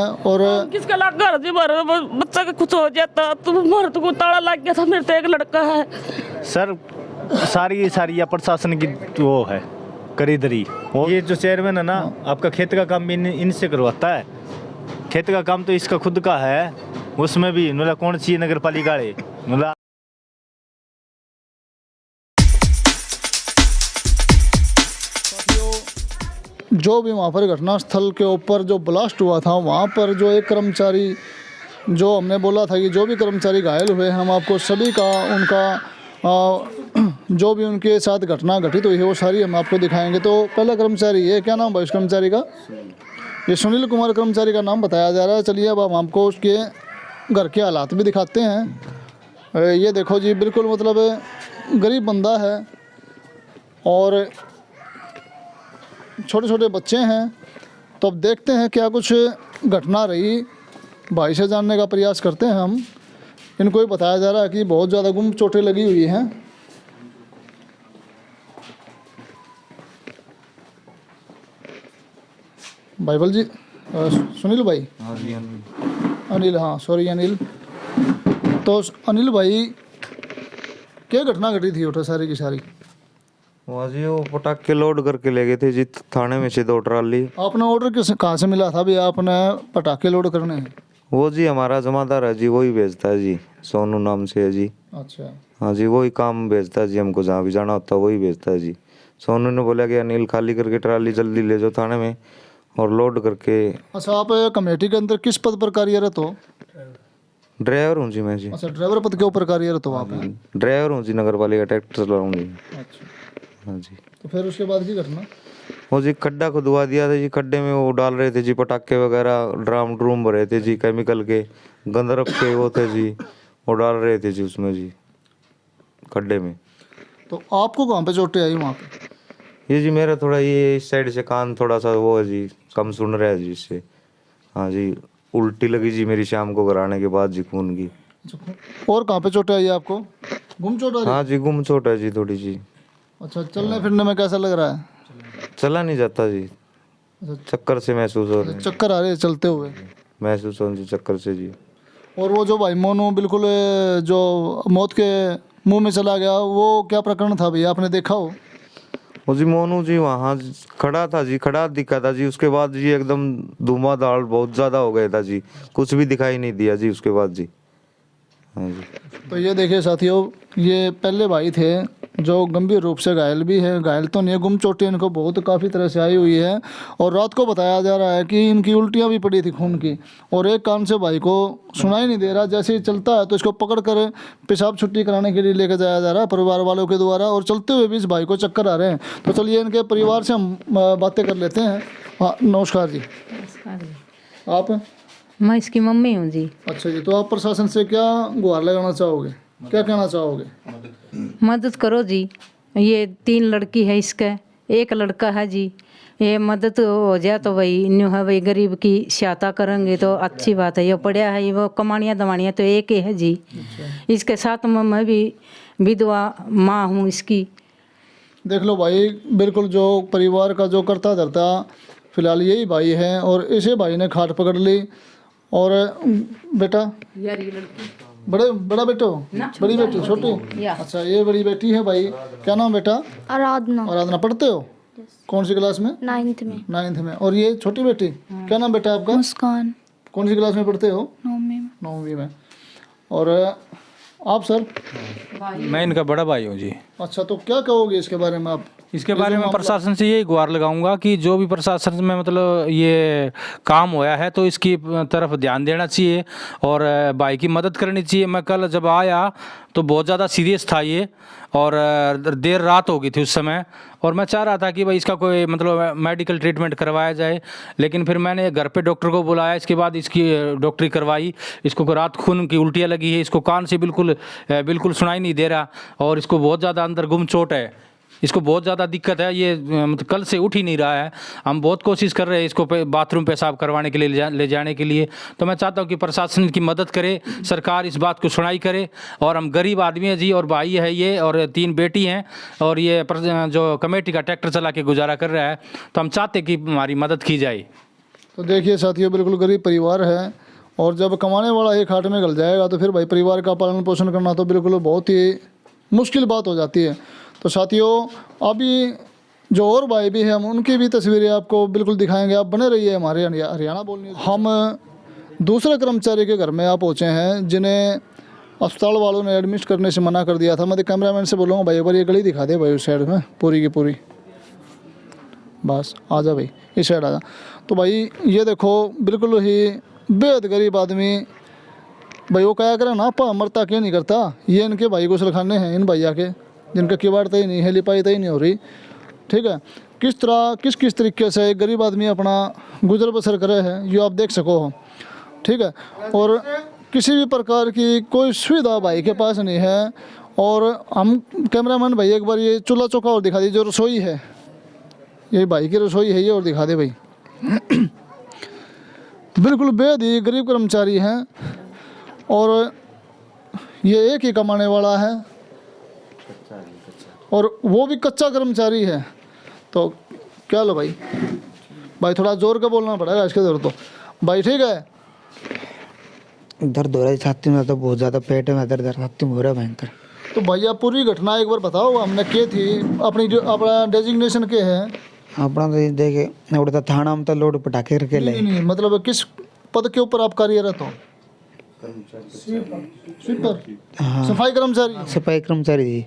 हैं। और किसका लग घर जी मारे बच्चा का कुछ हो जाता तो मारे तो को ताला लग गया था। मेरे तो एक लड़का है सर, सारी या प्रशासन की वो है करीदरी। ये जो चेयरमैन है ना, आपका खेत का काम भी इनसे करवाता है। खेत का काम तो इसका खुद का है, उसमें भी मतलब कौन सी नगर पालिका है मतलब। जो भी वहाँ पर घटनास्थल के ऊपर जो ब्लास्ट हुआ था, वहाँ पर जो एक कर्मचारी, जो हमने बोला था कि जो भी कर्मचारी घायल हुए हैं, हम आपको सभी का उनका जो भी उनके साथ घटना घटित हुई है वो सारी हम आपको दिखाएंगे। तो पहला कर्मचारी ये, क्या नाम है इस कर्मचारी का? ये सुनील कुमार कर्मचारी का नाम बताया जा रहा है। चलिए अब हम आपको उसके घर के हालात भी दिखाते हैं। ये देखो जी, बिल्कुल मतलब गरीब बंदा है और छोटे छोटे बच्चे हैं। तो अब देखते हैं क्या कुछ घटना रही, भाई से जानने का प्रयास करते हैं हम। इनको ही बताया जा रहा है कि बहुत ज़्यादा गुम चोटें लगी हुई हैं। बाइबल जी, सुनील भाई, अनिल, हाँ सॉरी अनिल। तो अनिल भाई, क्या घटना घटी थी उठा सारी की सारी? वहाँ जी वो पटाखे लोड करके ले गए थे जी थाने में से 2 ट्राली। आपने ऑर्डर कहाँ से मिला था भी आपने पटाखे लोड करने हैं? वो जी हमारा जमादार है जी, वही भेजता है जी, सोनू नाम से है जी। अच्छा, हाँ जी, वही काम भेजता है जी, हमको जहाँ भी जाना होता है वही भेजता है जी। सोनू ने बोला कि अनिल खाली करके ट्राली जल्दी ले जाओ थाने में और लोड करके। अच्छा, आप कमेटी के अंदर किस पद पर कार्यरत हो? ड्राइवर हूँ जी मैं जी। अच्छा, ड्राइवर पद के ऊपर कार्यरत हो आप? ड्राइवर हूँ जी, नगर पालिका ट्रैक्टर चलाऊँ जी। अच्छा, हाँ जी। तो फिर उसके बाद की घटना? वो जी खड्डा खुदवा दिया था जी, खड्डे में वो डाल रहे थे जी पटाखे वगैरह, ड्राम ड्रूम भरे थे जी केमिकल के, गंधरक के वो थे जी, वो डाल रहे थे जी उसमें जी खड्डे में। तो आपको कहाँ पे चोटें आई वहाँ पे? ये जी मेरा थोड़ा ये इस साइड से कान थोड़ा सा वो है जी, कम सुन रहा है जी इससे। हाँ जी, उल्टी लगी जी मेरी शाम को घर आने के बाद जी खून की। और कहाँ पे चोटें आई आपको? गुम चोट आ रही? हाँ जी, गुम चोट है जी थोड़ी जी। अच्छा, चलने फिरने में कैसा लग रहा है? चला नहीं जाता जी, चक्कर से महसूस हो रहे हैं। चक्कर आ रहे हैं चलते हुए? महसूस हो जी चक्कर से जी। और वो जो भाई मोनू बिल्कुल जो मौत के मुंह में चला गया, वो क्या प्रकरण था भैया, आपने देखा हो? वो जी मोनू जी वहाँ खड़ा था जी, खड़ा दिखा था जी, उसके बाद जी एकदम धुआंधार बहुत ज़्यादा हो गया था जी, कुछ भी दिखाई नहीं दिया जी उसके बाद जी। हाँ जी। तो ये देखिए साथियों, ये पहले भाई थे जो गंभीर रूप से घायल भी है, घायल तो नहीं है, गुम चोटें इनको बहुत काफ़ी तरह से आई हुई है। और रात को बताया जा रहा है कि इनकी उल्टियाँ भी पड़ी थी खून की, और एक कान से भाई को सुनाई नहीं दे रहा। जैसे ही चलता है तो इसको पकड़ कर पेशाब छुट्टी कराने के लिए लेकर जाया जा रहा है परिवार वालों के द्वारा, और चलते हुए भी इस भाई को चक्कर आ रहे हैं। तो चलिए इनके परिवार से हम बातें कर लेते हैं। हाँ, नमस्कार जी। आप? मैं इसकी मम्मी हूँ जी। अच्छा जी, तो आप प्रशासन से क्या गुहार लगाना चाहोगे, क्या कहना चाहोगे? मदद करो जी, ये 3 लड़की है इसका, 1 लड़का है जी। ये मदद हो जाए तो भाई न्यू है, भाई गरीब की सहायता करेंगे तो अच्छी बात है। ये पढ़िया है, वो कमानियाँ दवानियाँ तो एक ही है जी। इसके साथ मैं भी विधवा माँ हूँ इसकी। देख लो भाई, बिल्कुल जो परिवार का जो करता धरता फिलहाल यही भाई है, और इसे भाई ने खाट पकड़ ली। और बेटा, बड़ा बेटा हो? बड़ी बेटी, छोटी? अच्छा, ये बड़ी बेटी है भाई। क्या नाम बेटा? आराधना। आराधना, पढ़ते हो? कौन सी क्लास में? 9th में। 9th में। और ये छोटी बेटी, क्या नाम बेटा आपका? मुस्कान। कौन सी क्लास में पढ़ते हो? 9वीं में। 9वीं में। और आप सर? मैं इनका बड़ा भाई हूँ जी। अच्छा, तो क्या कहोगे इसके बारे में आप? इसके बारे में प्रशासन से यही गुहार लगाऊंगा कि जो भी प्रशासन में मतलब ये काम होया है तो इसकी तरफ ध्यान देना चाहिए और भाई की मदद करनी चाहिए। मैं कल जब आया तो बहुत ज़्यादा सीरियस था ये, और देर रात हो गई थी उस समय, और मैं चाह रहा था कि भाई इसका कोई मतलब मेडिकल ट्रीटमेंट करवाया जाए, लेकिन फिर मैंने घर पे डॉक्टर को बुलाया। इसके बाद इसकी डॉक्टरी करवाई। इसको रात खून की उल्टियाँ लगी है, इसको कान से बिल्कुल सुनाई नहीं दे रहा, और इसको बहुत ज़्यादा अंदर गुम चोट है, इसको बहुत ज़्यादा दिक्कत है। ये मतलब कल से उठ ही नहीं रहा है। हम बहुत कोशिश कर रहे हैं इसको बाथरूम पेशाब करवाने के लिए ले जाने के लिए। तो मैं चाहता हूँ कि प्रशासन की मदद करे, सरकार इस बात को सुनाई करे। और हम गरीब आदमी हैं जी, और भाई है ये, और 3 बेटी हैं, और ये जो कमेटी का ट्रैक्टर चला के गुजारा कर रहा है, तो हम चाहते कि हमारी मदद की जाए। तो देखिए साथियों, बिल्कुल गरीब परिवार है, और जब कमाने वाला एक हाट में गल जाएगा तो फिर भाई परिवार का पालन पोषण करना तो बिल्कुल बहुत ही मुश्किल बात हो जाती है। तो साथियों, अभी जो और भाई भी हैं हम उनकी भी तस्वीरें आपको बिल्कुल दिखाएंगे, आप बने रहिए हमारे हरियाणा बोल न्यूज़। हम दूसरे कर्मचारी के घर में आप पहुँचे हैं जिन्हें अस्पताल वालों ने एडमिट करने से मना कर दिया था। मैं कैमरामैन से बोलूँगा भाई एक बार ये गली दिखा दे भाई, उस साइड में पूरी की पूरी, बस आ जा भाई, इस साइड आ जा। तो भाई ये देखो, बिल्कुल ही बेहद गरीब आदमी भाई, वो क्या करें ना, पा मरता क्या नहीं करता। ये इनके भाई गुसलखाने हैं, इन भैया के, जिनका किवाड़ता ही नहीं है, लिपाई ही नहीं हो रही, ठीक है। किस तरह किस तरीके से गरीब आदमी अपना गुजर बसर करे है, ये आप देख सको हो, ठीक है। और किसी भी प्रकार की कोई सुविधा भाई के पास नहीं है। और हम कैमरामैन भाई एक बार ये चूल्हा चौका और दिखा दीजिए, जो रसोई है, ये भाई की रसोई है, ये और दिखा दे भाई। बिल्कुल बेहद ही गरीब कर्मचारी हैं, और ये एक ही कमाने वाला है, और वो भी कच्चा कर्मचारी है। तो क्या लो भाई, भाई थोड़ा जोर का बोलना पड़ेगा इसके दर्द तो भाई, ठीक है। दर्द हो रहा है छाती में, तो बहुत ज़्यादा पेट में दर्द छाती में हो रहा है भयंकर। तो भैया पूरी घटना एक बार बताओ, हमने के थी अपनी जो अपना डेजिग्नेशन के है अपना तो देखे उड़ता थाना में तो लोड पटाखे करके ले। नहीं, मतलब किस पद के ऊपर आप कार्यरत हो? स्वीपर, हाँ, सफाई कर्मचारी। सफाई कर्मचारी जी।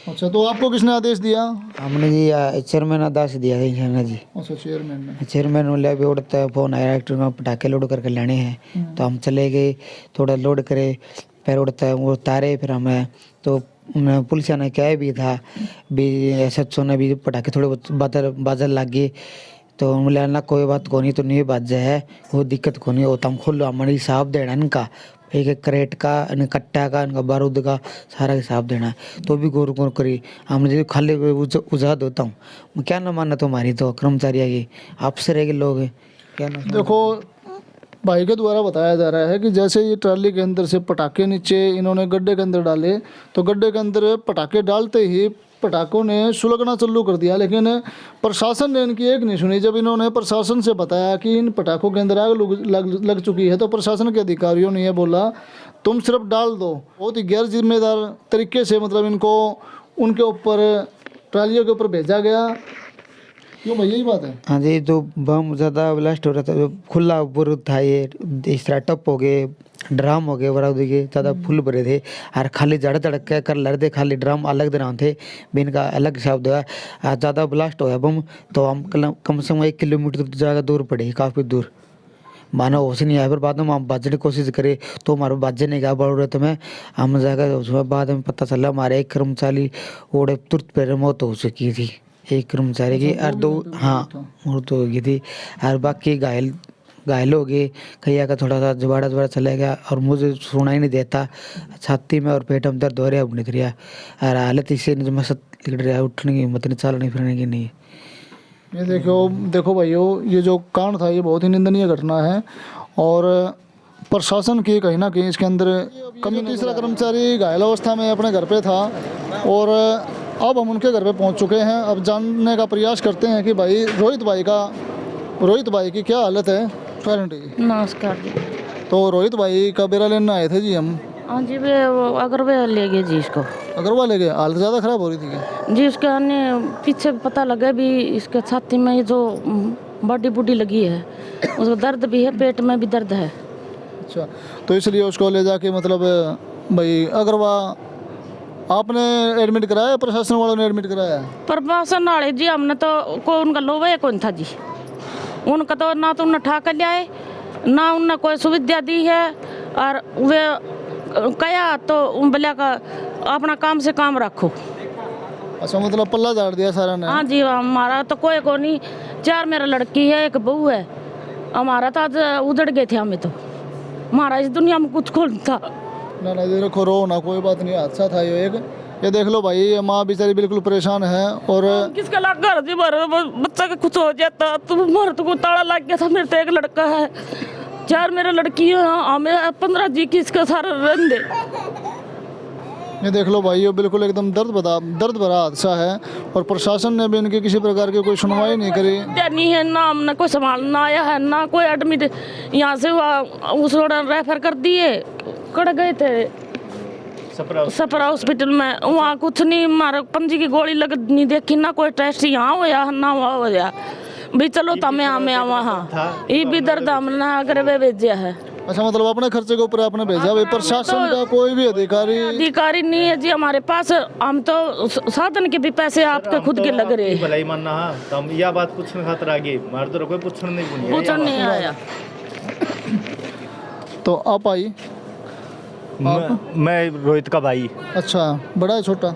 अच्छा, तो आपको किसने आदेश दिया? हमने जी चेयरमैन आदेश दिया था जी। अच्छा, चेयरमैन ने। चेयरमैन बोले अभी उड़ता है फोन आया एक्टर में पटाखे लोड करके लेने हैं, तो हम चले गए, थोड़ा लोड करे, फिर उड़ता है वो उतारे, फिर हमें तो पुलिस ने कहा भी था भी SHO ने भी पटाखे थोड़े बाजल लग गए, तो बोले ना कोई बात को नहीं, तो नहीं बाज है, वो दिक्कत को नहीं होता, हम खुल हमारे हिसाब देना इनका, एक एक क्रेट का, इन कट्टा का, इनका बारूद का सारा हिसाब देना है। तो भी गौर गौर करी, हमने जो खाली उजाद होता हूँ, मैं क्या ना मानना तुम्हारी, तो कर्मचारी आएगी आपसे रहेगी लोग, क्या ना। देखो, भाई के द्वारा बताया जा रहा है कि जैसे ये ट्राली के अंदर से पटाखे नीचे इन्होंने गड्ढे के अंदर डाले, तो गड्ढे के अंदर पटाखे डालते ही पटाखों ने सुलगना चालू कर दिया, लेकिन प्रशासन ने इनकी एक नहीं सुनी। जब इन्होंने प्रशासन से बताया कि इन पटाखों के अंदर आग लग चुकी है, तो प्रशासन के अधिकारियों ने यह बोला तुम सिर्फ डाल दो। बहुत ही गैर जिम्मेदार तरीके से मतलब इनको उनके ऊपर ट्रालियों के ऊपर भेजा गया। क्यों भाई, यही बात है? हाँ जी, तो बम ज़्यादा ब्लास्ट हो रहा था, खुला बुर था, ये स्टार्टअप हो गए, ड्राम हो गए, बराबर के ज़्यादा फुल भरे थे, और खाली जड़ तड़क के कर लड़ दे, खाली ड्राम अलग दे रहे थे, बिन का अलग शब्द है। ज़्यादा ब्लास्ट होया बम, तो हम कम से कम 1 किलोमीटर जगह दूर पड़े, काफ़ी दूर, माना होश नहीं आया। फिर बाद में हम बाजने की कोशिश करे, तो हमारे बाजे नहीं गया बड़े रहे में, हम जाकर उसमें बाद में पता चला हमारे एक कर्मचारी ओढ़े तुरंत पैर मौत हो चुकी थी, एक कर्मचारी की, और 2 हाँ मौत हो गई थी, और बाकी घायल हो गए। कहिया का थोड़ा सा जबाड़ा चला गया, और मुझे सुना ही नहीं देता, छाती में और पेट में दर्द हो रहा है, अब निकल रहा, और हालत इससे मैं लिख रहा है, उठने की हिम्मत नहीं, चलने फिरने की नहीं। ये देखो भाइयों, ये जो कांड था ये बहुत ही निंदनीय घटना है, और प्रशासन की कहीं ना कहीं इसके अंदर कमी। तीसरा कर्मचारी घायल अवस्था में अपने घर पे था, और अब हम उनके घर पे पहुंच चुके हैं। अब जानने का प्रयास करते हैं कि भाई रोहित भाई की क्या हालत है। नमस्कार जी। तो रोहित भाई का बेरा लेने आए थे जी हम। हाँ जी, वे अग्रवाल ले गए जी इसको। अग्रवाल ले गए? हालत ज़्यादा ख़राब हो रही थी क्या? जी, इसके अन्य पीछे पता लगा भी इसके छाती में ये जो बॉडी बुडी लगी है, उसको दर्द भी है, पेट में भी दर्द है। अच्छा, तो इसलिए उसको ले जाके मतलब भाई अग्रवाल आपने एडमिट कराया, प्रशासन वालों ने एडमिट कराया? प्रशासन वाले जी, हमने तो कोई उनका लोवा कौन था जी, उनका तो ना तो उन्हें ठाकर ले आए, ना उन्हें कोई सुविधा दी है, और वे कया तो बोलिया का अपना काम से काम रखो। अच्छा, मतलब पल्ला झाड़ दिया सारा ने? हाँ जी, हमारा तो कोई को नहीं, 4 मेरा लड़की है, 1 बहू है, हमारा तो आज उजड़ गए थे हमें, तो हमारा इस दुनिया में कुछ खोल था। ना देखो, रो ना, कोई बात नहीं, हादसा था ये देख लो भाई, ये माँ बेचारी बिल्कुल परेशान है। और किसका लाग घर जी, बच्चा का कुछ हो जाता, तो हमारा तो कोई ताला लग गया था, मेरे तो 1 लड़का है, 4 मेरा लड़की है, हमें 15 जी किसका सारा रन दे। ये देख लो भाई, ये बिल्कुल एकदम दर्द भरा हादसा है और प्रशासन ने भी इनकी किसी प्रकार की कोई सुनवाई नहीं करी। नहीं है ना, हमने कोई संभालना आया है ना कोई एडमिट, यहाँ से उस रेफर कर दिए, कड़ गए थे सपरा हॉस्पिटल में, वहाँ कुछ नहीं, मारा पंजी की गोली लग नहीं देखी, ना कोई टेस्ट यहाँ होया ना वहाँ होया भी, चलो तमें हमें वहाँ ये भी दर्द हमने अगर वे भेजा है। अच्छा, मतलब अपने खर्चे के ऊपर आपने भेजा भाई, प्रशासन का कोई भी अधिकारी नहीं है जी हमारे पास, हम तो साधन के भी पैसे आपके खुद के लग रहे हैं। भलाई मानना हाँ, तो हम यह बात पूछने खातर आगे मार तो कोई पूछने नहीं आया। तो आप आई? मैं रोहित का भाई। अच्छा, बड़ा है छोटा?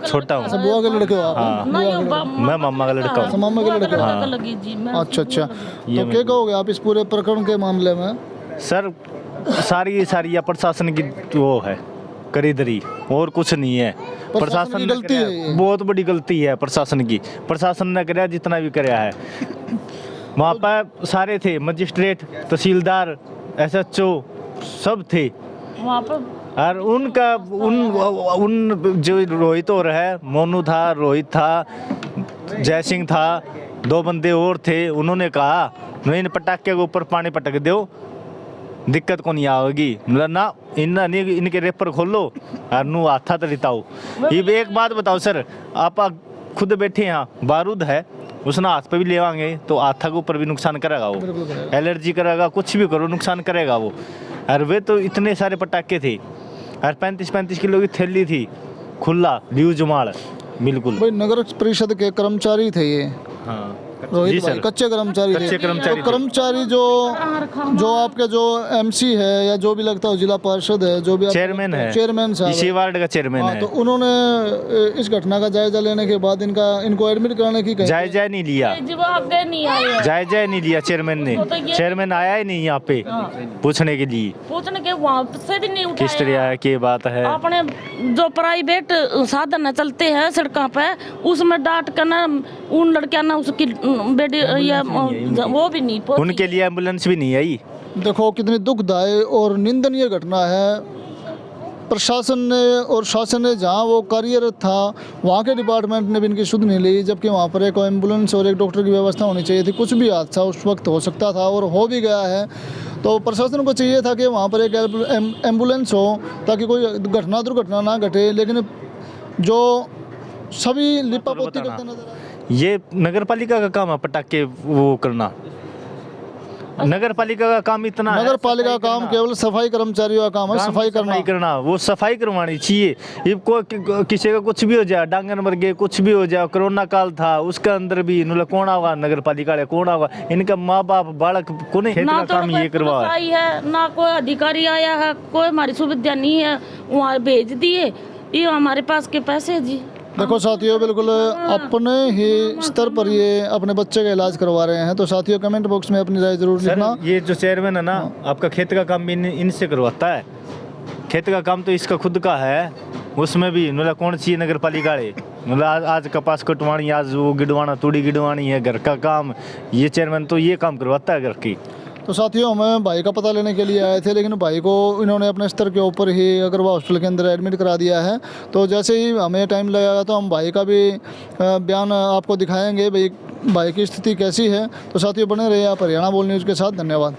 छोटा हूँ। अच्छा, बुआ के लड़के हो आप? मैं मामा का लड़का हूँ। मामा के लड़के हो? अच्छा अच्छा, तो क्या कहोगे आप इस पूरे प्रकरण के मामले में? सर सारी या प्रशासन की वो है करीदरी, और कुछ नहीं है। प्रशासन की गलती है, बहुत बड़ी गलती है प्रशासन की। प्रशासन ने कराया जितना भी कराया है, वहाँ पर सारे थे, मजिस्ट्रेट, तहसीलदार, SHO सब थे वहाँ पर, और उनका उन जो रोहित और है, मोनू था, रोहित था, जय सिंह था, 2 बंदे और थे, उन्होंने कहा नहीं इन पटाखे के ऊपर पानी पटक दो, दिक्कत को नहीं आएगी, मतलब ना इनके रेपर खोलो और नू हाथा तो रिताओ। ये एक बात बताओ सर, आप खुद बैठे यहाँ, बारूद है, उसने हाथ पे भी लेवाएंगे तो हाथा के ऊपर भी नुकसान करेगा वो, एलर्जी करेगा, कुछ भी करो नुकसान करेगा वो। और वे तो इतने सारे पटाखे थे और 35-35 किलो की थैली थी, खुला ड्यूज माल बिल्कुल। भाई नगर परिषद के कर्मचारी थे ये? हाँ रोहित भाई कच्चे कर्मचारी थे। तो कर्मचारी जो आपके जो MC है या जो भी लगता है जिला पार्षद है, जो भी चेयरमैन है, चेयरमैन साहब, इसी वार्ड का चेयरमैन है, तो उन्होंने इस घटना का जायजा लेने के बाद इनको एडमिट कराने की जायजा नहीं लिया, जायजा नहीं लिया चेयरमैन ने। चेयरमैन आया ही नहीं यहाँ पे पूछने के लिए, पूछने के वहाँ से भी नहीं उठाया। किस तरह की बात है? अपने जो प्राइवेट साधन चलते हैं सड़कों पे, उसमें डांट कर ना उन लड़कियां ना उसकी बेटी या वो भी नहीं, उनके लिए एम्बुलेंस भी नहीं आई। देखो कितनी दुखदायी और निंदनीय घटना है। प्रशासन ने और शासन ने जहाँ वो कार्यरत था वहाँ के डिपार्टमेंट ने भी इनकी सुध नहीं ली, जबकि वहाँ पर एक एम्बुलेंस और एक डॉक्टर की व्यवस्था होनी चाहिए थी। कुछ भी हादसा उस वक्त हो सकता था और हो भी गया है, तो प्रशासन को चाहिए था कि वहाँ पर एक एम्बुलेंस हो ताकि कोई दुर्घटना ना घटे। लेकिन जो सभी लिपापोती करते नजर आए, ये नगर पालिका का काम है पटाखे वो करना, नगर पालिका का काम इतना है, नगर पालिका का काम केवल सफाई कर्मचारियों का काम है, सफाई करना, वो सफाई करवानी चाहिए। ये किसी का कुछ भी हो जाए, डांगन मर गए, कुछ भी हो जाए, कोरोना काल था उसके अंदर भी कौन आवा नगर पालिका कौन आवा, इनका माँ बाप बालक कौन खेत का काम ये करवा है, ना कोई अधिकारी आया है, कोई हमारी सुविधा नहीं है, वहाँ भेज दिए, ये हमारे पास के पैसे जी। देखो साथियों, बिल्कुल अपने ही स्तर पर ये अपने बच्चे का इलाज करवा रहे हैं। तो साथियों कमेंट बॉक्स में अपनी राय जरूर लिखना। ये जो चेयरमैन है ना, आपका खेत का काम भी इनसे करवाता है, खेत का काम तो इसका खुद का है, उसमें भी कौन सी नगर पालिका है, आज कपास कटवानी, आज वो गिडवाना, तूड़ी गिडवानी है, घर का काम ये चेयरमैन तो ये काम करवाता है घर की। तो साथियों हम भाई का पता लेने के लिए आए थे, लेकिन भाई को इन्होंने अपने स्तर के ऊपर ही अग्रवाल हॉस्पिटल के अंदर एडमिट करा दिया है। तो जैसे ही हमें टाइम लगेगा तो हम भाई का भी बयान आपको दिखाएंगे भाई की स्थिति कैसी है। तो साथियों बने रहिए आप हरियाणा बोल न्यूज़ के साथ। धन्यवाद।